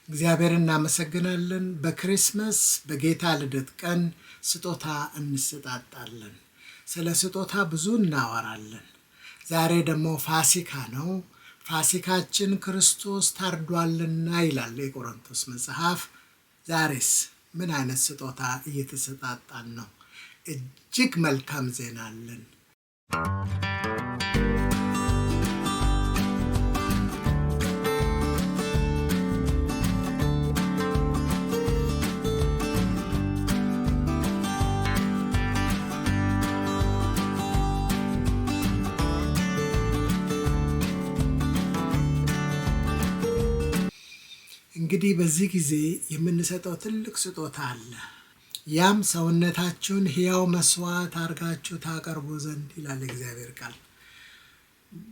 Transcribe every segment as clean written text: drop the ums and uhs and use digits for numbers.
እግዚአብሔርን እናመሰግናለን። በክሪስማስ በጌታ ልደት ቀን ስጦታ እንሰጣጣለን። ስለ ስጦታ ብዙ እናወራለን። ዛሬ ደግሞ ፋሲካ ነው። ፋሲካችን ክርስቶስ ታርዷልና ይላል የቆሮንቶስ መጽሐፍ። ዛሬስ ምን አይነት ስጦታ እየተሰጣጣን ነው? እጅግ መልካም ዜና አለን። እንግዲህ በዚህ ጊዜ የምንሰጠው ትልቅ ስጦታ አለ። ያም ሰውነታችሁን ሕያው መስዋዕት አድርጋችሁ ታቀርቡ ዘንድ ይላል እግዚአብሔር ቃል።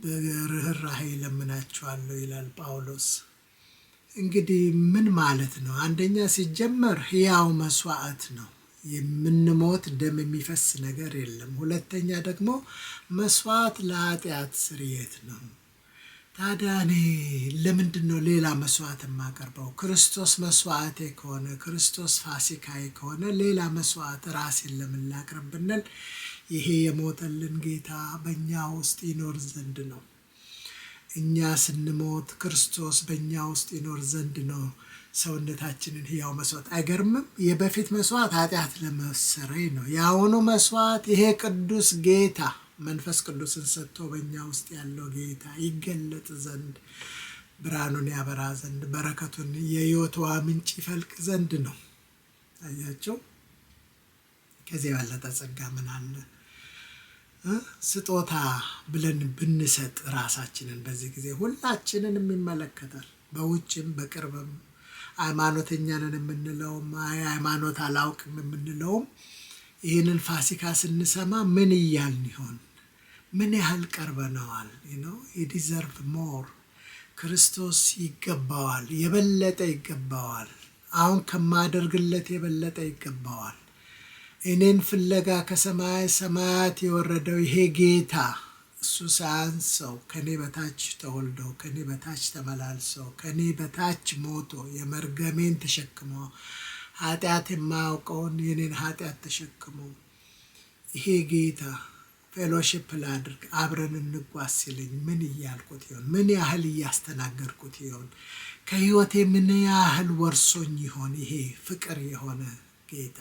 በርህራሄ ለምናችኋለሁ ይላል ጳውሎስ። እንግዲህ ምን ማለት ነው? አንደኛ ሲጀመር ሕያው መስዋዕት ነው። የምንሞት ደም የሚፈስ ነገር የለም። ሁለተኛ ደግሞ መስዋዕት ለኃጢአት ስርየት ነው። ታዲያ እኔ ለምንድን ነው ሌላ መስዋዕት የማቀርበው? ክርስቶስ መስዋዕቴ ከሆነ፣ ክርስቶስ ፋሲካዬ ከሆነ ሌላ መስዋዕት ራሴን ለምን ላቅርብ ብንል ይሄ የሞተልን ጌታ በእኛ ውስጥ ይኖር ዘንድ ነው። እኛ ስንሞት ክርስቶስ በእኛ ውስጥ ይኖር ዘንድ ነው ሰውነታችንን ሕያው መስዋዕት። አይገርምም? የበፊት መስዋዕት ኃጢአት ለመሰረይ ነው። የአሁኑ መስዋዕት ይሄ ቅዱስ ጌታ መንፈስ ቅዱስን ሰጥቶ በእኛ ውስጥ ያለው ጌታ ይገለጥ ዘንድ፣ ብርሃኑን ያበራ ዘንድ፣ በረከቱን የሕይወት ውሃ ምንጭ ይፈልቅ ዘንድ ነው። አያቸው። ከዚህ የበለጠ ጸጋ ምን አለ? ስጦታ ብለን ብንሰጥ ራሳችንን በዚህ ጊዜ ሁላችንን ይመለከታል። በውጭም በቅርብም ሃይማኖተኛ ነን የምንለውም ሃይማኖት አላውቅም የምንለውም ይህንን ፋሲካ ስንሰማ ምን እያልን ይሆን? ምን ያህል ቀርበነዋል? ዲዘርቭ ሞር። ክርስቶስ ይገባዋል፣ የበለጠ ይገባዋል። አሁን ከማደርግለት የበለጠ ይገባዋል። እኔን ፍለጋ ከሰማይ ሰማያት የወረደው ይሄ ጌታ እሱ ሳያንሰው ከኔ በታች ተወልዶ ከኔ በታች ተመላልሰው ከኔ በታች ሞቶ የመርገሜን ተሸክሞ ኃጢአት የማያውቀውን የኔን ኃጢአት ተሸክሞ ይሄ ጌታ ፌሎሺፕ ላድርግ አብረን እንጓዝ ሲለኝ ምን እያልኩት ይሆን? ምን ያህል እያስተናገድኩት ይሆን? ከህይወቴ ምን ያህል ወርሶኝ ይሆን? ይሄ ፍቅር የሆነ ጌታ።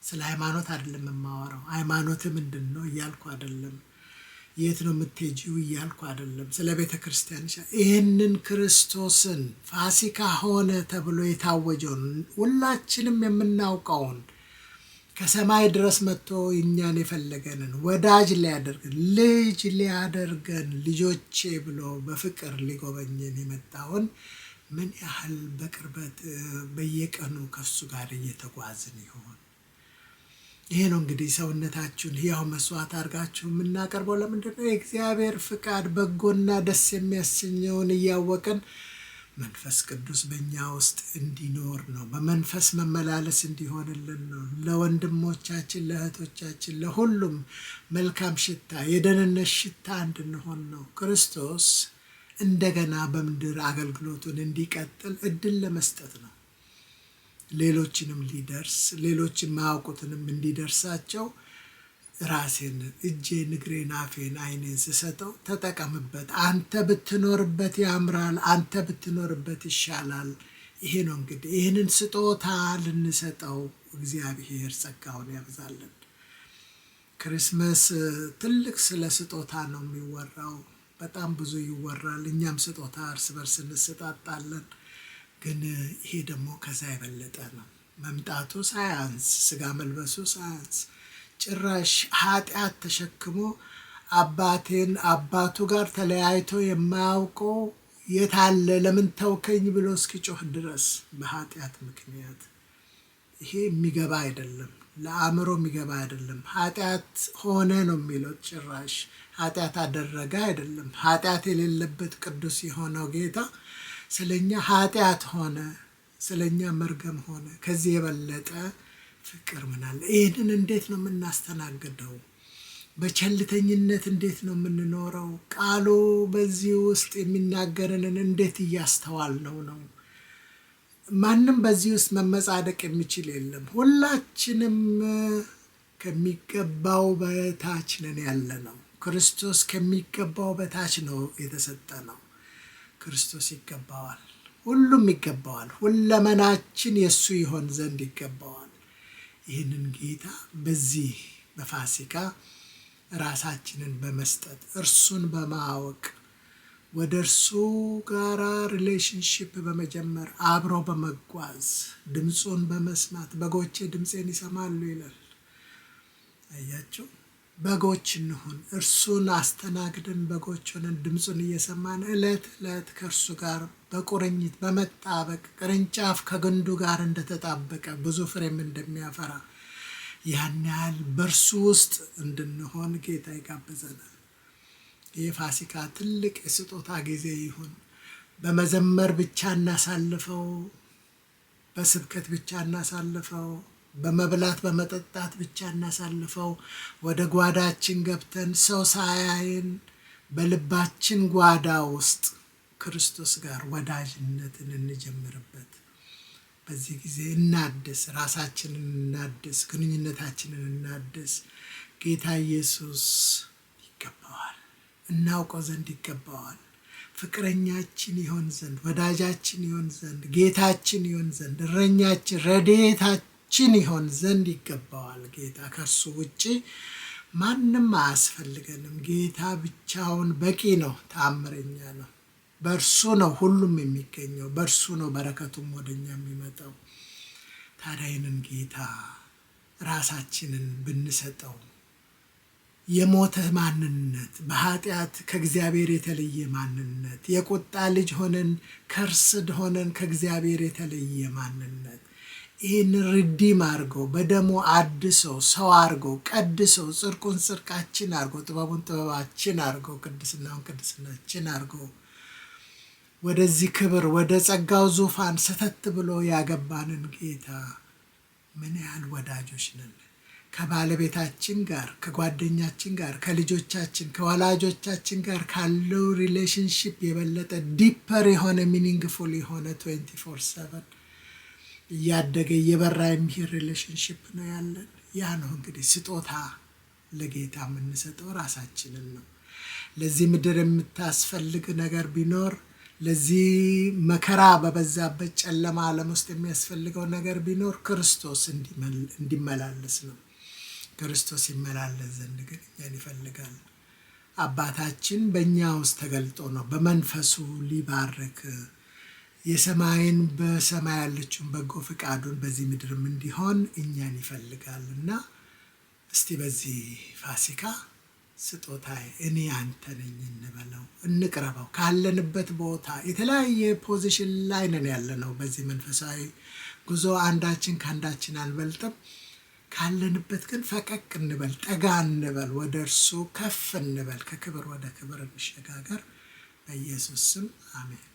ስለ ሃይማኖት አይደለም የማወራው። ሃይማኖት ምንድን ነው እያልኩ አይደለም። የት ነው የምትሄጂው እያልኩ አይደለም። ስለ ቤተ ክርስቲያን ይህንን ክርስቶስን ፋሲካ ሆነ ተብሎ የታወጀውን ሁላችንም የምናውቀውን ከሰማይ ድረስ መጥቶ እኛን የፈለገንን ወዳጅ ሊያደርገን ልጅ ሊያደርገን ልጆቼ ብሎ በፍቅር ሊጎበኘን የመጣውን ምን ያህል በቅርበት በየቀኑ ከሱ ጋር እየተጓዝን ይሆን? ይሄ ነው እንግዲህ ሰውነታችሁን ሕያው መስዋዕት አድርጋችሁ የምናቀርበው። ለምንድን ነው? የእግዚአብሔር ፍቃድ በጎና ደስ የሚያሰኘውን እያወቅን መንፈስ ቅዱስ በእኛ ውስጥ እንዲኖር ነው። በመንፈስ መመላለስ እንዲሆንልን ነው። ለወንድሞቻችን፣ ለእህቶቻችን፣ ለሁሉም መልካም ሽታ፣ የደህንነት ሽታ እንድንሆን ነው። ክርስቶስ እንደገና በምድር አገልግሎቱን እንዲቀጥል እድል ለመስጠት ነው። ሌሎችንም ሊደርስ ሌሎችን ማያውቁትንም እንዲደርሳቸው ራሴን፣ እጄን፣ እግሬን፣ አፌን፣ አይኔን ስሰጠው ተጠቀምበት። አንተ ብትኖርበት ያምራል፣ አንተ ብትኖርበት ይሻላል። ይሄ ነው እንግዲህ ይህንን ስጦታ ልንሰጠው እግዚአብሔር ጸጋውን ያብዛልን። ክርስመስ ትልቅ ስለ ስጦታ ነው የሚወራው። በጣም ብዙ ይወራል። እኛም ስጦታ እርስ በርስ እንሰጣጣለን። ግን ይሄ ደግሞ ከዛ የበለጠ ነው። መምጣቱ ሳያንስ፣ ስጋ መልበሱ ሳያንስ፣ ጭራሽ ኃጢአት ተሸክሞ አባቴን አባቱ ጋር ተለያይቶ የማያውቀው የታለ ለምን ተውከኝ ብሎ እስኪጮህ ድረስ በኃጢአት ምክንያት። ይሄ የሚገባ አይደለም፣ ለአእምሮ የሚገባ አይደለም። ኃጢአት ሆነ ነው የሚለው። ጭራሽ ኃጢአት አደረገ አይደለም። ኃጢአት የሌለበት ቅዱስ የሆነው ጌታ ስለኛ ኃጢአት ሆነ፣ ስለኛ መርገም ሆነ። ከዚህ የበለጠ ፍቅር ምን አለ? ይህንን እንዴት ነው የምናስተናግደው? በቸልተኝነት እንዴት ነው የምንኖረው? ቃሉ በዚህ ውስጥ የሚናገረንን እንዴት እያስተዋልነው ነው? ማንም በዚህ ውስጥ መመጻደቅ የሚችል የለም። ሁላችንም ከሚገባው በታች ነን ያለነው። ክርስቶስ ከሚገባው በታች ነው የተሰጠነው። ክርስቶስ ይገባዋል፣ ሁሉም ይገባዋል። ሁለመናችን የሱ ይሆን ዘንድ ይገባዋል። ይህንን ጌታ በዚህ በፋሲካ ራሳችንን በመስጠት እርሱን በማወቅ ወደ እርሱ ጋር ሪሌሽንሺፕ በመጀመር አብሮ በመጓዝ ድምፁን በመስማት በጎቼ ድምፄን ይሰማሉ ይላል። አያችሁ፣ በጎች እንሁን። እርሱን አስተናግደን በጎች ሆነን ድምፁን እየሰማን ዕለት ዕለት ከእርሱ ጋር በቁርኝት በመጣበቅ ቅርንጫፍ ከግንዱ ጋር እንደተጣበቀ ብዙ ፍሬም እንደሚያፈራ ያን ያህል በእርሱ ውስጥ እንድንሆን ጌታ ይጋብዘናል። ይህ ፋሲካ ትልቅ የስጦታ ጊዜ ይሁን። በመዘመር ብቻ እናሳልፈው፣ በስብከት ብቻ እናሳልፈው፣ በመብላት በመጠጣት ብቻ እናሳልፈው። ወደ ጓዳችን ገብተን ሰው ሳያየን በልባችን ጓዳ ውስጥ ክርስቶስ ጋር ወዳጅነትን እንጀምርበት። በዚህ ጊዜ እናድስ፣ ራሳችንን እናድስ፣ ግንኙነታችንን እናድስ። ጌታ ኢየሱስ ይገባዋል፣ እናውቀው ዘንድ ይገባዋል። ፍቅረኛችን ይሆን ዘንድ፣ ወዳጃችን ይሆን ዘንድ፣ ጌታችን ይሆን ዘንድ፣ እረኛችን ረድኤታችን ይሆን ዘንድ ይገባዋል። ጌታ ከእርሱ ውጪ ማንም አያስፈልገንም። ጌታ ብቻውን በቂ ነው፣ ተአምረኛ ነው። በእርሱ ነው ሁሉም የሚገኘው፣ በእርሱ ነው በረከቱም ወደኛ የሚመጣው። ታዲያ ይህንን ጌታ ራሳችንን ብንሰጠው የሞተ ማንነት፣ በኃጢአት ከእግዚአብሔር የተለየ ማንነት፣ የቁጣ ልጅ ሆነን ከርስድ ሆነን ከእግዚአብሔር የተለየ ማንነት፣ ይህን ሪዲም አድርገው በደሙ አድሰው ሰው አድርገው ቀድሰው ጽድቁን ጽድቃችን አድርገው ጥበቡን ጥበባችን አድርገው ቅድስናውን ቅድስናችን አድርገው ወደዚህ ክብር ወደ ጸጋው ዙፋን ሰተት ብሎ ያገባንን ጌታ ምን ያህል ወዳጆች ነን። ከባለቤታችን ጋር፣ ከጓደኛችን ጋር፣ ከልጆቻችን፣ ከወላጆቻችን ጋር ካለው ሪሌሽንሺፕ የበለጠ ዲፐር የሆነ ሚኒንግፉል የሆነ 24/7 እያደገ እየበራ የሚሄድ ሪሌሽንሺፕ ነው ያለን። ያ ነው እንግዲህ ስጦታ ለጌታ የምንሰጠው ራሳችንን ነው። ለዚህ ምድር የምታስፈልግ ነገር ቢኖር፣ ለዚህ መከራ በበዛበት ጨለማ ዓለም ውስጥ የሚያስፈልገው ነገር ቢኖር ክርስቶስ እንዲመላለስ ነው። ክርስቶስ ይመላለስ ዘንድ ግን እኛን ይፈልጋል። አባታችን በእኛ ውስጥ ተገልጦ ነው በመንፈሱ ሊባርክ የሰማይን በሰማይ ያለችውን በጎ ፍቃዱን በዚህ ምድርም እንዲሆን እኛን ይፈልጋል። እና እስቲ በዚህ ፋሲካ ስጦታዬ እኔ አንተ ነኝ እንበለው፣ እንቅረበው። ካለንበት ቦታ የተለያየ ፖዚሽን ላይ ነን ያለነው። በዚህ መንፈሳዊ ጉዞ አንዳችን ከአንዳችን አንበልጥም። ካለንበት ግን ፈቀቅ እንበል፣ ጠጋ እንበል፣ ወደ እርሱ ከፍ እንበል፣ ከክብር ወደ ክብር እንሸጋገር። በኢየሱስ ስም አሜን።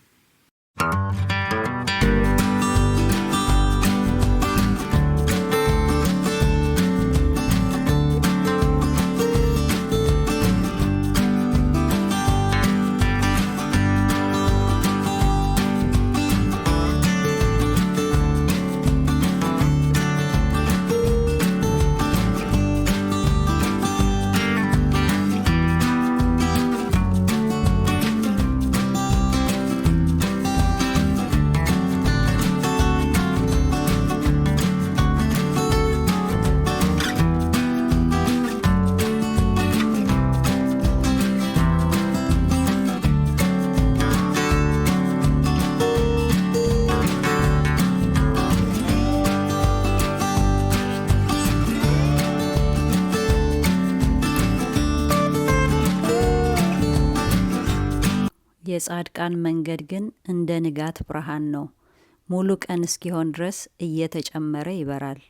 የጻድቃን መንገድ ግን እንደ ንጋት ብርሃን ነው፣ ሙሉ ቀን እስኪሆን ድረስ እየተጨመረ ይበራል።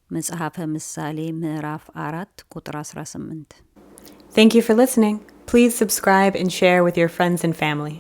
መጽሐፈ ምሳሌ ምዕራፍ 4 ቁጥር 18። Thank you for listening. Please subscribe and share with your friends and family.